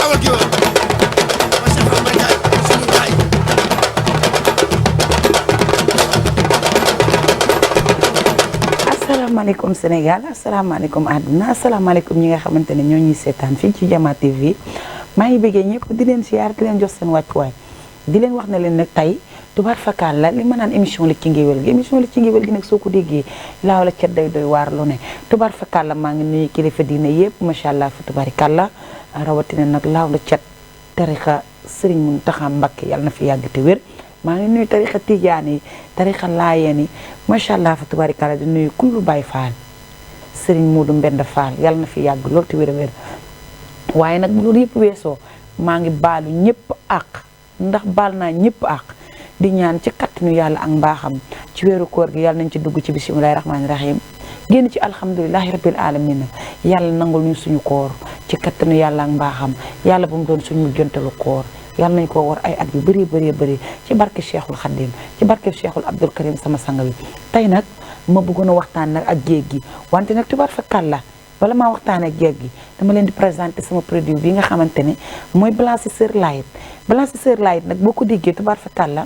gaawal gi woon ma Cheikh Fall Mbaye Ndiaye suñu waay asalaamaaleykum Sénégal asalaamaaleykum àdduna asalaamaaleykum ñi nga xamante ne ñoo ñuy seetaan fii ci Jama TV maa ngi bëggee ñëpp di leen siyaar di leen jox seen wàccuwaay di leen wax ne leen nag tey tubaar fakkaal la li ma naan émission li ci ngéwél gi émission li ci ngéwél gi nag soo ko déggee laaw la cat day doy waar lu ne tubaar fakkaal la maa ngi nuyu kilifa diine yëpp macha allah fa tubaarikàlla rawatina nag laaw la cat tarixa Sëriñ Muntaxa Mbakke yàlla na fi yàgg te wér maa ngi nuyu tarixa tijaan yi tarixa laayeen yi macha allah fa tubaarikàlla di nuyu kullu Baay Faal Sëriñ Moodu Mbend Faal yàlla na fi yàgg lool te wér a wér waaye nag loolu yëpp weesoo maa ngi baalu ñëpp àq ndax baal naa ñëpp àq di ñaan ci kattanu yàlla ak mbaaxam ci weeru koor gi yàlla nañ ci dugg ci bismillahi rahmaani rahim génn ci alhamdulilahi rabbil alamin yàlla nangul ñu suñu koor ci kattanu yàlla ak mbaaxam yàlla bu mu doon suñu mujjantalu koor yàlla nañ ko war ay at yu bëree bëree bëri ci barke Cheikhul Khadim ci barke Cheikhul Abdul Karim sama sang bi tey nag ma bëggoon a waxtaan nag ak géej gi wante nag tubaar fakkal la wala maa waxtaan ak géej gi dama leen di présenter sama produit bi nga xamante ne mooy blanchisseur light blanchisseur light nag boo ko déggee tubaar fakkal la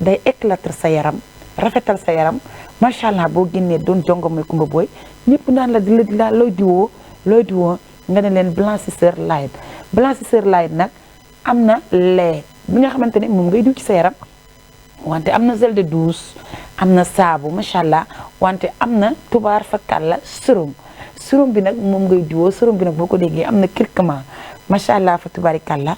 day éclater sa yaram rafetal sa yaram macha allah boo génnee doon jongo mooy kumba booy ñëpp naan la di la looy diwoo nga ne leen blanchisseur light nag am na lait bi nga xamante ne moom ngay diw ci sa yaram wante am na gel de douche am na saabu macha allah wante am na tubaar fakal la sérum bi nag moom ngay diwoo sérum bi nag boo ko déggee am na curcuma macha allah fa tubaarikàlla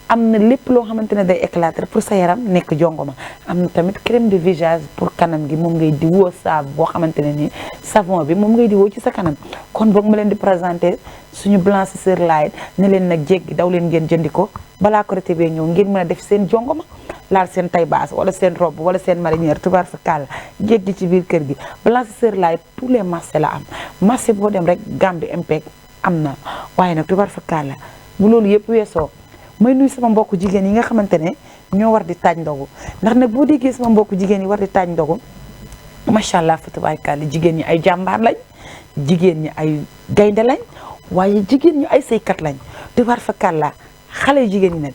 am na lépp loo xamante ne day éclater pour sa yaram nekk jongoma am na tamit crème de visage pour kanam gi moom ngay diwoo saabu boo xamante ne ni savon bi moom ngay diwoo ci sa kanam kon boog ma leen di présenter suñu blanchisseur light ne leen nag jéggi daw leen ngeen jëndi ko balaa Korité bee ñëw ngeen mën a def seen jongoma laal seen taille basse wala seen robe wala seen marinière tubaar fa kàll jéggi ci biir kër gi blanchisseur light tous les marchés la am marché boo dem rek Gambie Impec am na waaye nag tubaar fa kàll bu loolu yëpp weesoo may nuyu sama mbokku jigéen yi nga xamante ne ñoo war di taaj ndogu ndax nag boo déggee sama mbokku jigéen yi war di taaj ndogu macha allah fa tubaarkàlla jigéen ñi ay jàmbaar lañ jigéen ñi ay gaynde lañ waaye jigéen ñi ay saykat lañ tubaar fa kàlla xale jigéen ñi nag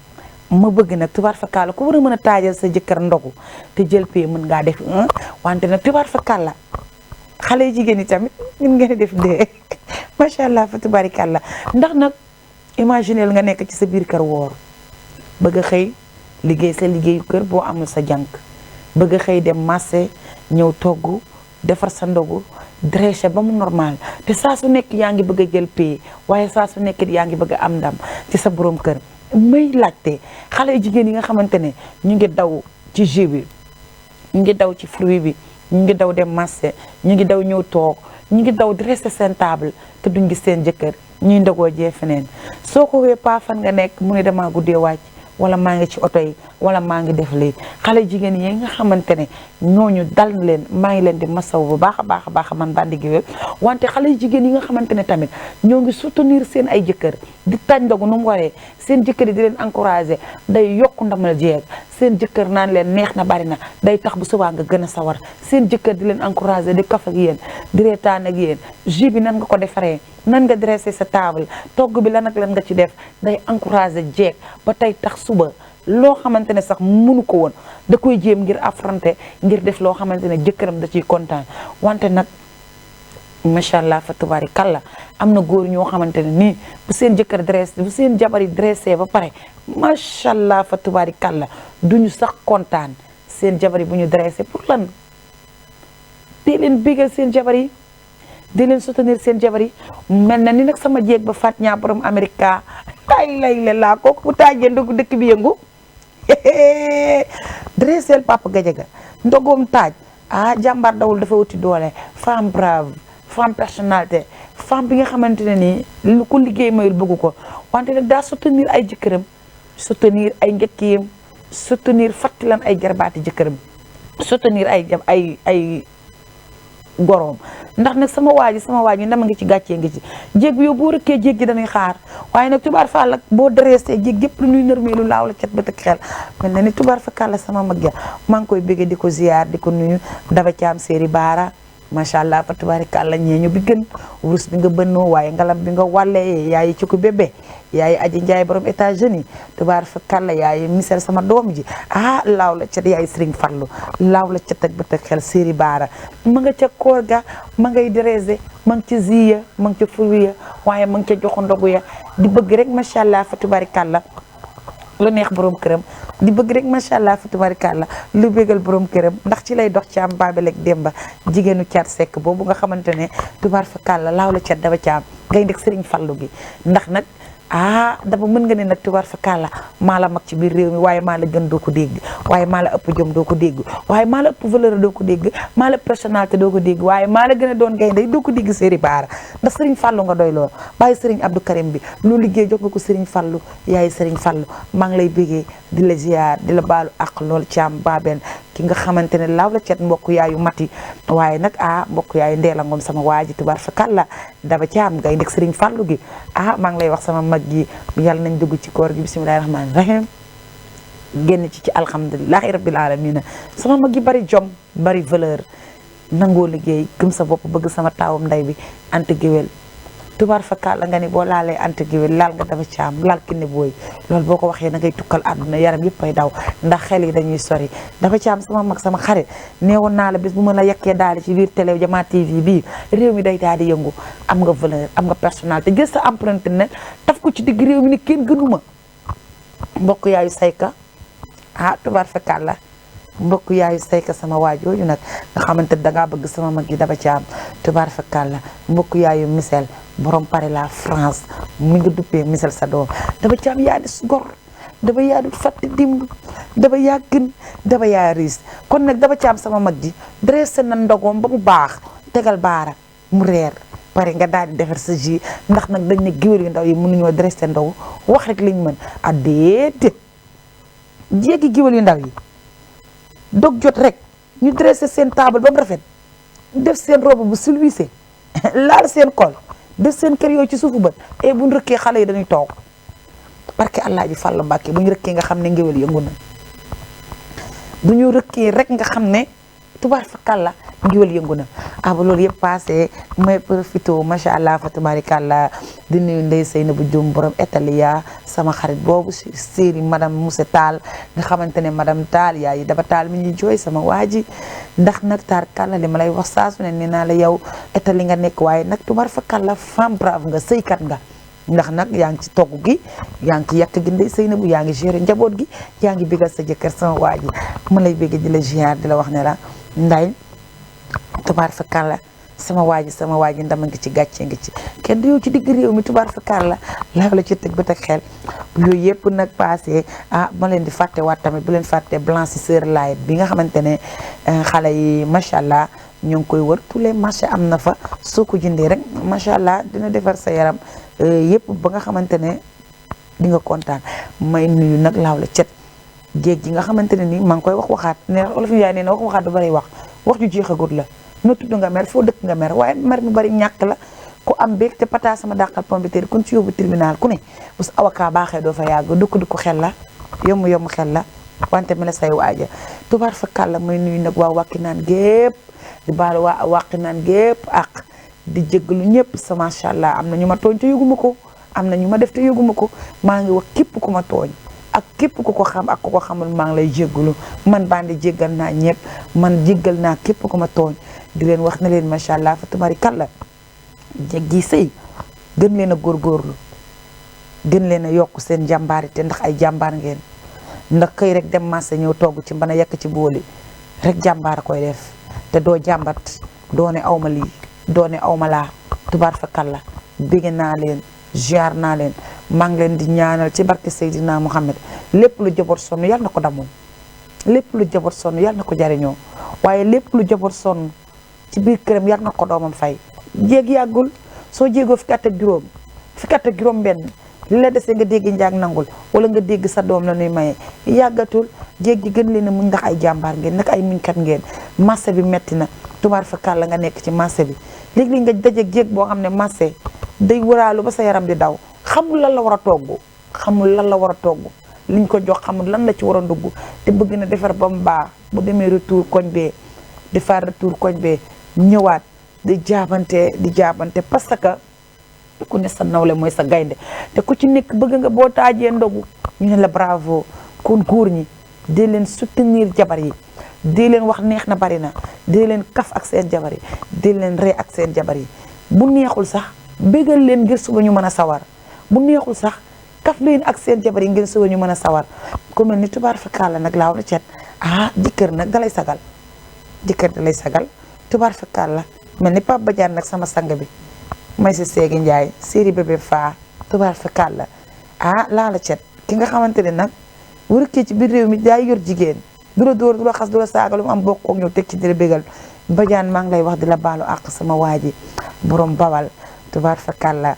ma bëgg nag tubaar fa kàlla ku war a mën a taajal sa jëkkër ndogu te jël pay mën ngaa def wante nag tubaar fa kàlla xale jigéen ñi tamit mën ngeen def dee macha allah fa tubaarkàlla ndax nag imagineel nga nekk ci sa biir kër woor bëgg a xëy liggéey sa liggéeyu kër boo amul sa jànk bëgg a xëy dem marché ñëw togg defar sa ndogu dressé ba mu normal te saa su nekk yaa ngi bëgg a jël pay waaye saa su nekk yaa ngi bëgg a am ndam ci sa borom kër may laajte xale jigéen yi nga xamante ne ñu ngi daw ci jus bi ñu ngi daw ci fruit bi ñu ngi daw dem marché ñu ngi daw ñëw toog ñu ngi daw dressé seen table te duñ gis seen jëkkër ñuy ndogoo jee feneen soo ko wee paa fan nga nekk mu ne damaa guddee wàcc wala maa ngi ci oto yi wala maa ngi def lii xale jigéen yi nga xamante ne ñooñu dal na leen maa ngi leen di masaw bu baax a baax man Bandi Guewel wante xale jigéen yi nga xamante ne tamit ñoo ngi soutenir seen ay jëkkër di taaj ndogu nu mu waree seen jëkkër yi di leen encouragé day yokku ndamal jeeg seen jëkkër naan leen neex na bari na day tax bu subaa nga gën a sawar seen jëkkër di leen encouragé di kaf ak yéen di reetaan ak yéen jus bi nan nga ko defaree nan nga dressé sa table togg bi lan ak lan nga ci def day encouragé jeeg ba tey tax suba loo xamante ne sax mënu ko woon da koy jéem ngir affronter ngir def loo xamante ne jëkkëram da ciy kontaan wante nag macha allah fa tubaari kàlla am na góor ñoo xamante ne nii bu seen jëkkër dressé bu seen jabar yi dressé ba pare macha allah fa tubaari kàlla duñu sax kontaan seen jabar yi bu ñu dressé pour lan di leen bégal seen jabar yi di leen soutenir seen jabar yi mel na ni nag sama jéeg ba faat ñaa borom Amerika ay lay laa kooku bu taajee ndogu dëkk bi yëngu dressel Papa Gadiaga ndogoom taaj jàmbaar dawul dafa wuti doole femme brave femme personnalité femme bi nga xamante ne nii lu ko liggéey mayul bëgg ko wante nag daa soutenir ay jëkkëram soutenir ay njëkkiyam soutenir fattilan ay jarbaati jëkkëram soutenir ay goroom ndax nag sama waa ji ndama ngi ci gàccee ngi ci jéeg bi yow boo rëkkee jéeg ji dañuy xaar waaye nag tubaar fa la boo dressé jéeg yëpp lu ñuy nërmeelu laaw la cet ba tëg xel mel na ni tubaar fa kàlla sama mag ja maa ngi koy béggee di ko ziyaar di ko nuyu daba caam séeri baara macha allah fa tubaarikàlla ñeeñu bi gën wurus bi nga bënnoo waaye ngalam bi nga wàllee yaayi ci ko bébé yaayi aji njaay borom États-Unis tubaarikàlla yaayi misel sama doom ji laaw la cat yaayi Sëriñ Fallu laaw la cat ak bët ak xel séeri baara ma nga ca koor ga ma ngay dérésé ma ngi ca ziya ma ngi ca furiya waaye ma ngi ca joxu ndogu ya di bëgg rek macha allah fa tubaarikàlla lu neex borom këram di bëgg rek macha allah fa tubaarikàlla lu bégal borom këram ndax ci lay dox ci am Babel ak Demba jigéenu caat sekk boobu nga xamante ne tubaar fa kàlla laaw la cat daba caam ngay ndek Sëriñ Fallu gi ndax nag dafa mën nga ne nag tubaar fa kàlla maa la mag ci biir réew mi waaye maa la gën doo ko dégg waaye maa la ëpp jom doo ko dégg waaye maa la ëpp valeur doo ko dégg maa la ëpp personnalité doo ko dégg waaye maa la gën a doon gaynde doo ko dégg séeri baara ndax Sëriñ Fallu nga doy lool bàyyi Sëriñ Abdou Karim bi lu liggéey jox nga ko Sëriñ Fallu yaay Sëriñ Fallu maa ngi lay bégee di la ziar di la baalu ak lool ci am Babel ki nga xamante ne laaw la cet mbokk yaayu mati waaye nag mbokk yaayu Ndeela Ngom sama waa ji tubaar fa kàlla daba caam ngay ndek Sëriñ Fallu gi maa ngi lay wax sama mag gi yàlla nañ dugg ci koor gi bismillahi rahmaani rahim génn ci alhamdulilahi rabbil alamina sama mag gi bari jom bari valeur nangoo liggéey gëm sa bopp bëgg sama taawam nday bi anta géwél tubaar fa kàlla nga ni boo laalee anta géwél laal nga dafa caam laal kinne booy loolu boo ko waxee na ngay tukkal àdduna yaram yëpp ay daw ndax xel yi dañuy sori dafa caam sama mag sama xarit neewoon naa la bis bu ma la yekkee daal ci biir télé Jama TV bii réew mi day daal di yëngu am nga valeur am nga personnalité jël sa empreinte ne taf ko ci digg réew mi ni kenn gënuma mbokk yaayu sayka tubaar fa kàlla mbokk yaayu sayka sama waajooju nag nga xamante dangaa bëgg sama mag yi daba caam tubaar fa kàlla mbokk yaayu misel borom pare la France mu nga duppee misel sa doom daba caam yaa di gor daba yaa du fàtte dimb daba yaa gën daba yaa riis kon nag daba caam sama mag ji dressé na ndogoom ba mu baax tegal baara mu reer pare nga daal di defar sa ji ndax nag dañ ne géwél yu ndaw yi mënuñoo dressé ndogu wax rek liñ mën déedéet jéegi géwél yu ndaw yi dog jot rek ñu dressé seen table ba mu rafet def seen robe bu silwissé laal seen kol def seen kër yooyu ci suufu bët et bu ñu rëkkee xale yi dañuy toog parce que allah ji Fallu Mbàkke bu ñu rëkkee nga xam ne ngéwél yëngu na bu ñu rëkkee rek nga xam ne tubaar fa kàlla ngéwél yëngu na ba loolu yëpp passé may profité macha allah fa tabaarikàlla di nuyu Ndey Seynabou Dioum borom Italia sama xarit boobu séeri madame Moussa Tall nga xamante ne madame Tall yaay daba Tall mi ñuy jooy sama waa ji ndax nag taar kàlla li ma lay wax saa su ne nee naa la yow Italie nga nekk waaye nag tubaar fa kàlla femme brave nga sëykat nga ndax nag yaa ngi ci togg gi yaa ngi ci yàq gi Ndey Seynabou yaa ngi gérer njaboot gi yaa ngi bégal sa jëkkër sama waa ji ma lay bégge di la ziar di la wax ne la nday tubaar fa kàlla sama waa ji ndama ngi ci gàcce ngi ci kenn du yow ci digg réew mi tubaar fa kàlla laaw la ci teg ba teg xel yooyu yëpp nag passé ma leen di fàtte waat tamit bu leen fàtte blanchisseur light bi nga xamante ne xale yi macha allah ñoo ngi koy wër tous les marchés am na fa soo ko jëndee rek macha allah dina defar sa yaram yëpp ba nga xamante ne di nga kontaan may nuyu nag laaw la cet jéeg ji nga xamante ne nii maa ngi koy waxaat ne olof yaay nee na waxaat du bari wax ju jeexagut la noo tudd nga mer foo dëkk nga mer waaye mer bu bari ñàkk la ku am beeg te pata sama dàqal pombiteer kun ci yóbbu tribunal ku ne bu sa avocat baaxee doo fa yàgg dukk xel la yomb xel la wante mi la say waaja tubaar fa kàlla may nuyu nag waa wàqi naan gépp di baal waa wàqi naan gépp ak di jéggalu ñëpp sa macha allah am na ñu ma tooñ te yëguma ko am na ñu ma def te yëguma ko maa ngi wax képp ku ma tooñ ak képp ku ko xam ak ku ko xamul maa ngi lay jéggalu man bandi jéggal naa ñëpp man jéggal naa képp ku ma tooñ di leen wax na leen macha allah fa tabaarikàlla jéggi sëy gën leen a góorgóorlu gën leen a yokk seen jàmbaarite ndax ay jàmbaar ngeen ndax xëy rek dem marché ñëw togg ci mbana yekk ci booli rek jàmbaar koy def te doo jàmbat doo ne awma lii doo ne awma laa tubaar fa kàlla bégg naa leen ziar naa leen maa ngi leen di ñaanal ci barke Seydina Muhammad lépp lu jaboot sonn yàlla na ko damoo lépp lu jaboot sonn yàlla na ko jariñoo waaye lépp lu jaboot sonn ci biir këram yàlla na ko doomam fay jéeg yàggul soo jéegoo fukki at ak juróom benn li la desee nga dégg njaag nangul wala nga dégg sa doom la nuy maye yàggatul jéeg ji gën leen a muñ ndax ay jàmbaar ngeen nag ay muñkat ngeen marché bi metti na tubaar fa kàlla nga nekk ci marché bi léegi nga dajeeg jéeg boo xam ne marché day waraalu ba sa yaram di daw xamul lan la war a togg liñ ko jox xamul lan la ci war a dugg te bëgg na defar ba mu baax bu demee retour koñ bee defar retour koñ bee ñëwaat di jaabante parce que ku ne sa nawle mooy sa gaynde te ku ci nekk bëgg nga boo taajee ndogu ñu ne la bravo. kon góor ñi di leen soutenir jabar yi di leen wax neex na bari na di leen kaf ak seen jabar yi di leen ree ak seen jabar yi bu neexul sax bégal leen ngir suba ñu mën a sawar bu neexul sax kaf leen ak seen jabar yi ngir suba ñu mën a sawar ku mel ni tubaar fa kàlla nag laaw na cet jëkkër nag dalay sagal tubaar fa kàlla mel ni Pape Badiane nag sama sang bi may si seegi Njaay séri bébé faa tubaar fa kàlla laa la cet ki nga xamante ne nag wërëkkee ci biir réew mi daay yor jigéen du la dóor du la xas du la saaga lu mu am bokkoog ñëw teg ci di la bégal Badiane maa ngi lay wax di la baalu àq sama waa ji borom bawal tubaar fa kàlla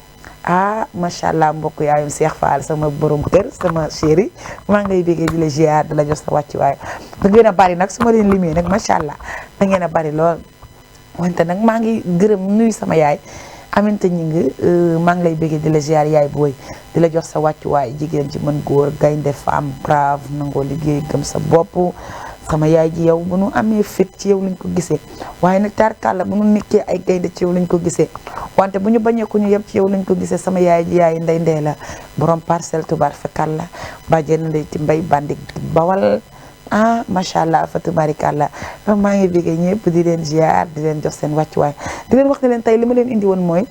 macha allah mbokk yaayum Cheikh Fall sama borom kër sama chéri maa ngi lay béggee di la ziar di la jox sa wàccuwaay da ngeen a bari nag su ma leen limee nag macha allah da ngeen a bari lool wante nag maa ngi gërëm nuyu sama yaay Aminta ñi ngi maa ngi lay béggee di la ziar yaay booy di la jox sa wàccuwaay jigéen ci mën góor gaynde femme brave nangoo liggéey gëm sa bopp sama yaay ji yow bu nu amee fit ci yow lañ ko gisee waaye nag tarkalla bu nu nekkee ay gaynde ci yow lañ ko gisee wante bu ñu bañee ko ñu yem ci yow lañ ko gisee sama yaay ji yaay ndey la borom parcelle tubaar fakalla bàjjen ndey ci mbay bandi bawal macha allah fa tubaarikàlla maa ngi bëggee ñëpp di leen ziar di leen jox seen wàccuwaay di leen wax ne leen tey li ma leen indi woon mooy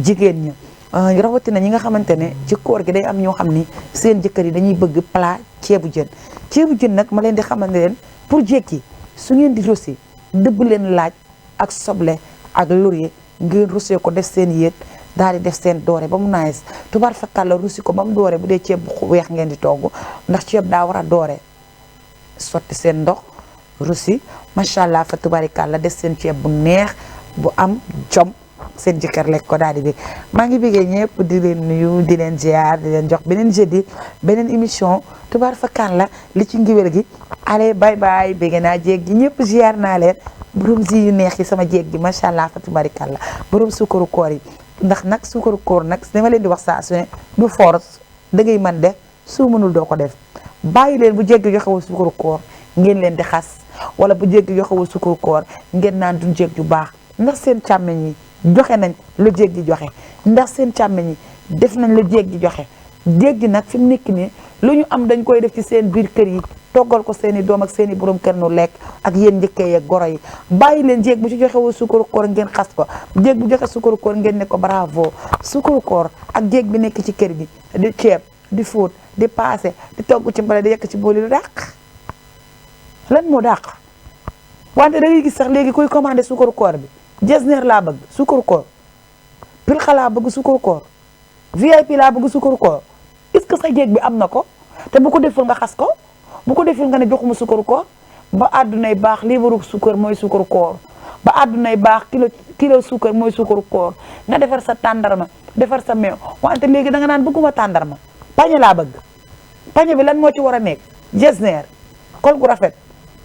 jigéen ñi rawatina ñi nga xamante ne ci koor gi day am ñoo xam ni seen jëkkër yi dañuy bëgg plat ceebu jën nag ma leen di xamal ne leen pour jékki su ngeen di rosi dëbb leen laaj ak soble ak laurier ngeen rosé ko def seen yéet daal di def seen doore ba mu naayis tubaar fakkal la rosi ko ba mu doore bu dee ceeb bu weex ngeen di togg ndax ceeb daa war a doore sotti seen ndox rosi macha allah fa tubaarikàlla def seen ceeb bu neex bu am jom seen jëkkër lekk ko daal di bég maa ngi bégee ñëpp di leen nuyu di leen ziar di leen jox beneen jeudi beneen émission tubaar fakkaan la li ci ngiwél gi allez bye bye bégee naa jéeg gi ñëpp ziar naa leen borom zi yu neex yi sama jéeg gi macha allah fa tubaarikàlla borom suukaru koor yi ndax nag suukaru koor nag dama leen di wax saa su ne du force da ngay mën def soo mënul doo ko def bàyyi leen bu jéeg gi joxewul suukaru koor ngeen leen di xas wala bu jéeg gi joxewul suukaru koor ngeen naan duñ jéeg ju baax ndax seen càmmeñ yi joxe nañ la jéeg ji joxe ndax seen càmmeñ yi def nañ la jéeg ji joxe jéeg ji nag fi mu nekk nii lu ñu am dañ koy def ci seen biir kër yi toggal ko seen i doom ak seen i borom kër nu lekk ak yéen njëkkee ak goro yi bàyyi leen jéeg bu ci joxe woo suukaru koor ngeen xas ko jéeg bu joxe suukaru koor ngeen ne ko bravo suukaru koor ak jéeg bi nekk ci kër gi di ceeb di fóot di paase di togg ci mbale di yekk ci booli lu dàq lan moo dàq wante da ngay gis sax léegi kuy commandé suukaru koor bi jesner laa bëgg suukaru koor pilxa laa bëgg suukaru koor VIP laa bëgg suukaru koor est-ce que sa jéeg bi am na ko te bu ko deful nga xas ko bu ko deful nga ne joxuma suukaru koor ba àddunay baax liibaru suukar mooy suukaru koor ba àddunay baax kilo suukar mooy suukaru koor nga defar sa tàndarma defar sa meew wante léegi da nga naan bëgguma tàndarma pañe laa bëgg pañe bi lan moo ci war a nekk jesner kol gu rafet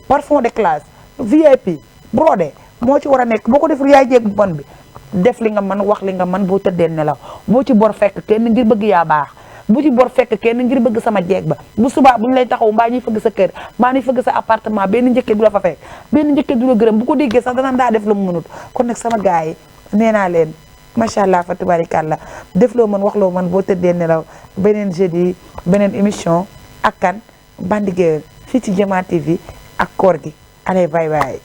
parfum de classe VIP brodé moo ci war a nekk boo ko deful yaay jéeg bu bon bi def li nga mën wax li nga mën boo tëddee nelaw boo ci bor fekk kenn ngir bëgg yaa baax bu ci bor fekk kenn ngir bëgg sama jeeg ba bu subaa bu ñu lay taxaw mbaa ñuy fëgg sa kër mbaa ñuy fëgg sa appartement benn njëkke du la fa fekk benn njëkke du la gërëm bu ko déggee sax danaan daa def la mu mënut kon nag sama gars yi nee naa leen macha allah fa tubarikàlla def loo mën wax loo mën boo tëddee nelaw beneen jeudi beneen émission ak kan Bandi Gueye fii ci Jama TV ak koor gi allez bye bye